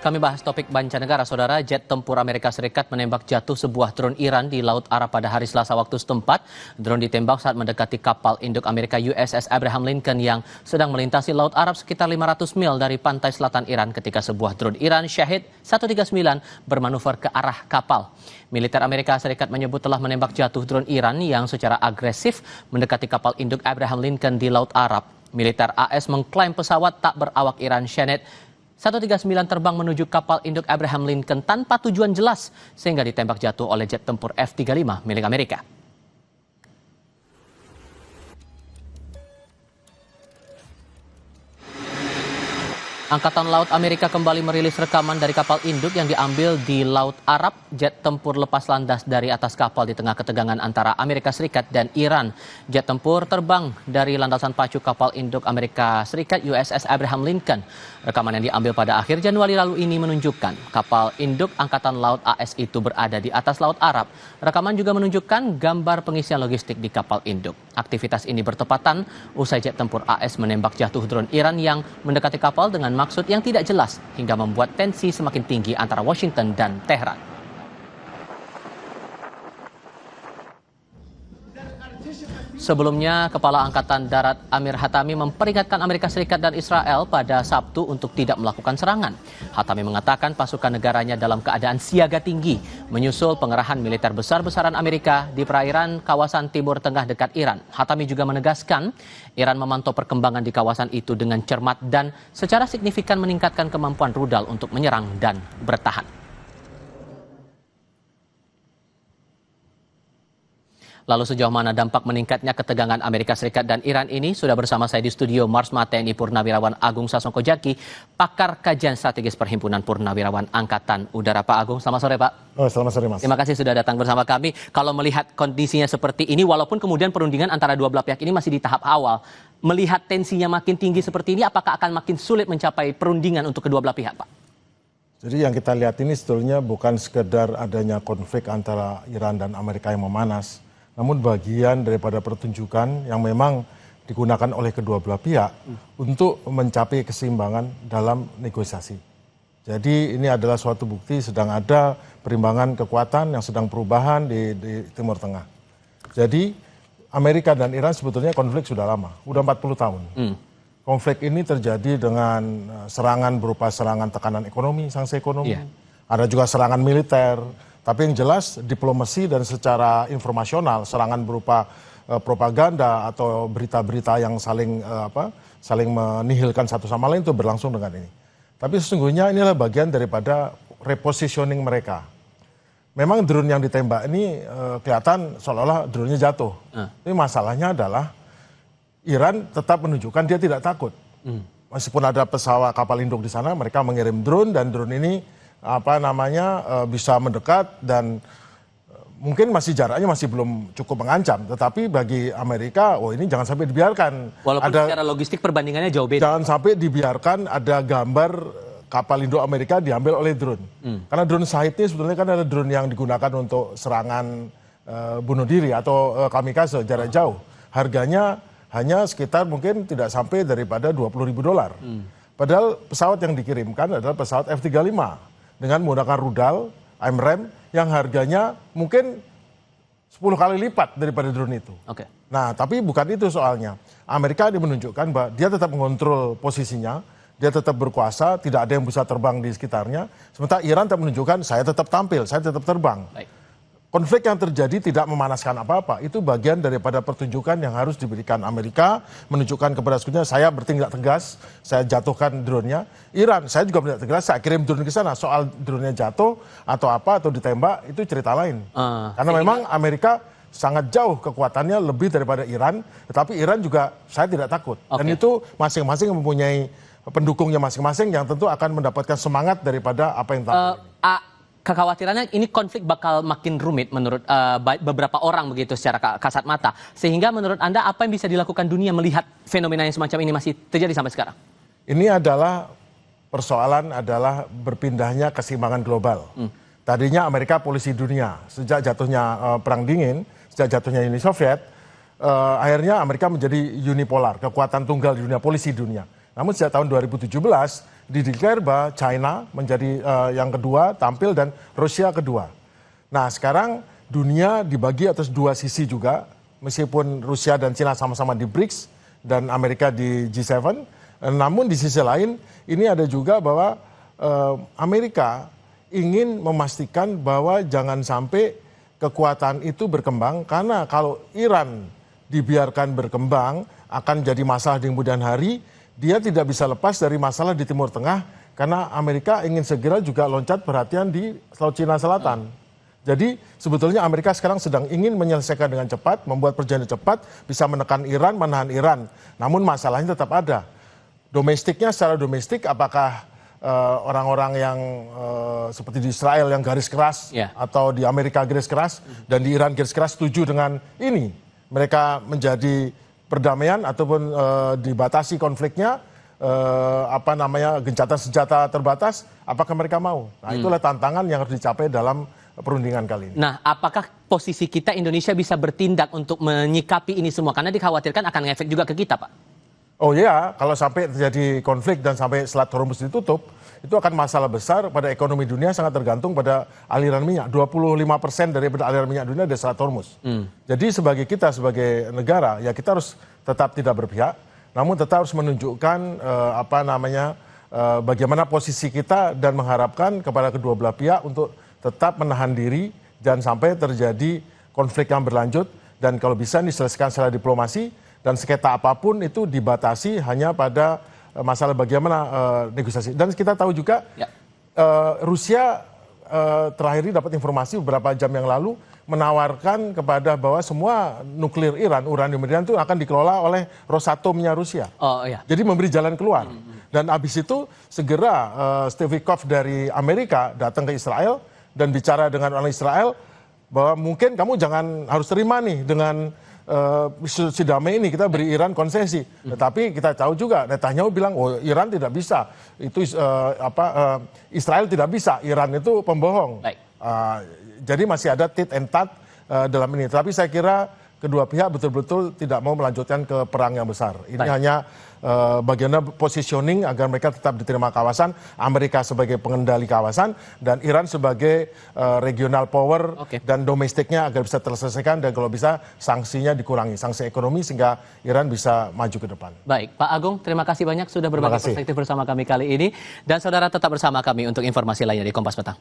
Kami bahas topik mancanegara, saudara. Jet tempur Amerika Serikat menembak jatuh sebuah drone Iran di Laut Arab pada hari Selasa waktu setempat. Drone ditembak saat mendekati kapal induk Amerika USS Abraham Lincoln yang sedang melintasi Laut Arab sekitar 500 mil dari pantai selatan Iran ketika sebuah drone Iran Shahed 139 bermanuver ke arah kapal. Militer Amerika Serikat menyebut telah menembak jatuh drone Iran yang secara agresif mendekati kapal induk Abraham Lincoln di Laut Arab. Militer AS mengklaim pesawat tak berawak Iran Shahed 139 terbang menuju kapal induk Abraham Lincoln tanpa tujuan jelas sehingga ditembak jatuh oleh jet tempur F-35 milik Amerika. Angkatan Laut Amerika kembali merilis rekaman dari kapal induk yang diambil di Laut Arab. Jet tempur lepas landas dari atas kapal di tengah ketegangan antara Amerika Serikat dan Iran. Jet tempur terbang dari landasan pacu kapal induk Amerika Serikat USS Abraham Lincoln. Rekaman yang diambil pada akhir Januari lalu ini menunjukkan kapal induk Angkatan Laut AS itu berada di atas Laut Arab. Rekaman juga menunjukkan gambar pengisian logistik di kapal induk. Aktivitas ini bertepatan usai jet tempur AS menembak jatuh drone Iran yang mendekati kapal dengan maksud yang tidak jelas hingga membuat tensi semakin tinggi antara Washington dan Teheran. Sebelumnya, Kepala Angkatan Darat Amir Hatami memperingatkan Amerika Serikat dan Israel pada Sabtu untuk tidak melakukan serangan. Hatami mengatakan pasukan negaranya dalam keadaan siaga tinggi menyusul pengerahan militer besar-besaran Amerika di perairan kawasan Timur Tengah dekat Iran. Hatami juga menegaskan Iran memantau perkembangan di kawasan itu dengan cermat dan secara signifikan meningkatkan kemampuan rudal untuk menyerang dan bertahan. Lalu sejauh mana dampak meningkatnya ketegangan Amerika Serikat dan Iran ini? Sudah bersama saya di studio Marsma TNI Purnawirawan Agung Sasongko Jaki, pakar kajian strategis Perhimpunan Purnawirawan Angkatan Udara. Pak Agung, selamat sore Pak. Selamat sore Mas. Terima kasih sudah datang bersama kami. Kalau melihat kondisinya seperti ini, walaupun kemudian perundingan antara dua belah pihak ini masih di tahap awal, melihat tensinya makin tinggi seperti ini, apakah akan makin sulit mencapai perundingan untuk kedua belah pihak Pak? Jadi yang kita lihat ini sebetulnya bukan sekedar adanya konflik antara Iran dan Amerika yang memanas, namun bagian daripada pertunjukan yang memang digunakan oleh kedua belah pihak untuk mencapai keseimbangan dalam negosiasi. Jadi ini adalah suatu bukti sedang ada perimbangan kekuatan yang sedang perubahan di Timur Tengah. Jadi Amerika dan Iran sebetulnya konflik sudah lama, udah 40 tahun. Konflik ini terjadi dengan serangan berupa serangan tekanan ekonomi, sanksi ekonomi. Ada juga serangan militer. Tapi yang jelas diplomasi dan secara informasional serangan berupa propaganda atau berita-berita yang saling menihilkan satu sama lain itu berlangsung dengan ini. Tapi sesungguhnya inilah bagian daripada repositioning mereka. Memang drone yang ditembak ini kelihatan seolah-olah drone-nya jatuh. Tapi masalahnya adalah Iran tetap menunjukkan dia tidak takut. Meskipun ada pesawat kapal induk di sana, mereka mengirim drone dan drone ini bisa mendekat dan mungkin jaraknya masih belum cukup mengancam. Tetapi bagi Amerika, ini jangan sampai dibiarkan. Walaupun secara logistik perbandingannya jauh beda. Jangan sampai dibiarkan ada gambar kapal induk Amerika diambil oleh drone. Karena drone Shahed ini sebetulnya kan ada drone yang digunakan untuk serangan bunuh diri atau kamikaze jarak jauh. Harganya hanya sekitar mungkin tidak sampai daripada $20.000. Padahal pesawat yang dikirimkan adalah pesawat F-35. Dengan menggunakan rudal AMRAAM yang harganya mungkin 10 kali lipat daripada drone itu. Nah, tapi bukan itu soalnya. Amerika menunjukkan bahwa dia tetap mengontrol posisinya, dia tetap berkuasa, tidak ada yang bisa terbang di sekitarnya. Sementara Iran tetap menunjukkan saya tetap tampil, saya tetap terbang. Konflik yang terjadi tidak memanaskan apa-apa. Itu bagian daripada pertunjukan yang harus diberikan Amerika, menunjukkan kepada sekutunya saya bertindak tegas, saya jatuhkan drone-nya. Iran, saya juga bertindak tegas, saya kirim drone ke sana. Soal drone-nya jatuh atau apa atau ditembak itu cerita lain. Karena memang Amerika sangat jauh kekuatannya lebih daripada Iran, tetapi Iran juga saya tidak takut. Dan itu masing-masing mempunyai pendukungnya masing-masing yang tentu akan mendapatkan semangat daripada apa yang terjadi. Kekhawatirannya ini konflik bakal makin rumit menurut beberapa orang begitu secara kasat mata. Sehingga menurut Anda apa yang bisa dilakukan dunia melihat fenomena yang semacam ini masih terjadi sampai sekarang? Ini adalah persoalan adalah berpindahnya keseimbangan global. Tadinya Amerika polisi dunia. Sejak jatuhnya Perang Dingin, sejak jatuhnya Uni Soviet, akhirnya Amerika menjadi unipolar, kekuatan tunggal di dunia, polisi dunia. Namun sejak tahun 2017, dideklar bahwa China menjadi yang kedua tampil dan Rusia kedua. Nah sekarang dunia dibagi atas dua sisi juga, meskipun Rusia dan China sama-sama di BRICS dan Amerika di G7, namun di sisi lain ini ada juga bahwa Amerika ingin memastikan bahwa jangan sampai kekuatan itu berkembang, karena kalau Iran dibiarkan berkembang akan jadi masalah di kemudian hari. Dia tidak bisa lepas dari masalah di Timur Tengah, karena Amerika ingin segera juga loncat perhatian di Laut Cina Selatan. Jadi sebetulnya Amerika sekarang sedang ingin menyelesaikan dengan cepat, membuat perjanjian cepat, bisa menekan Iran, menahan Iran. Namun masalahnya tetap ada. Domestiknya, secara domestik apakah orang-orang yang seperti di Israel yang garis keras, atau di Amerika garis keras, dan di Iran garis keras setuju dengan ini? Mereka menjadi perdamaian ataupun dibatasi konfliknya, gencatan senjata terbatas, apakah mereka mau? Nah itulah tantangan yang harus dicapai dalam perundingan kali ini. Nah, apakah posisi kita Indonesia bisa bertindak untuk menyikapi ini semua? Karena dikhawatirkan akan ngefek juga ke kita, Pak. Oh iya, kalau sampai terjadi konflik dan sampai Selat Hormuz ditutup, itu akan masalah besar pada ekonomi dunia, sangat tergantung pada aliran minyak. 25% daripada aliran minyak dunia dari Selat Hormuz. Jadi sebagai kita, sebagai negara, ya kita harus tetap tidak berpihak, namun tetap harus menunjukkan bagaimana posisi kita dan mengharapkan kepada kedua belah pihak untuk tetap menahan diri, jangan sampai terjadi konflik yang berlanjut, dan kalau bisa diselesaikan secara diplomasi, dan sengketa apapun itu dibatasi hanya pada masalah bagaimana negosiasi. Dan kita tahu juga Rusia terakhir ini dapat informasi beberapa jam yang lalu menawarkan kepada bahwa semua nuklir Iran, uranium Iran itu akan dikelola oleh Rosatomnya Rusia. Jadi memberi jalan keluar. Dan habis itu segera Steve Witkoff dari Amerika datang ke Israel dan bicara dengan orang Israel bahwa mungkin kamu jangan harus terima nih dengan si damai ini, kita beri Iran konsesi. Tetapi kita tahu juga Netanyahu bilang, oh Iran tidak bisa, itu Israel tidak bisa, Iran itu pembohong. Jadi masih ada tit and tat dalam ini. Tapi saya kira kedua pihak betul-betul tidak mau melanjutkan ke perang yang besar. Ini hanya bagaimana positioning agar mereka tetap diterima kawasan, Amerika sebagai pengendali kawasan, dan Iran sebagai regional power, dan domestiknya agar bisa terselesaikan, dan kalau bisa sanksinya dikurangi, sanksi ekonomi, sehingga Iran bisa maju ke depan. Baik, Pak Agung, terima kasih banyak sudah berbagi perspektif bersama kami kali ini, dan saudara tetap bersama kami untuk informasi lainnya di Kompas Petang.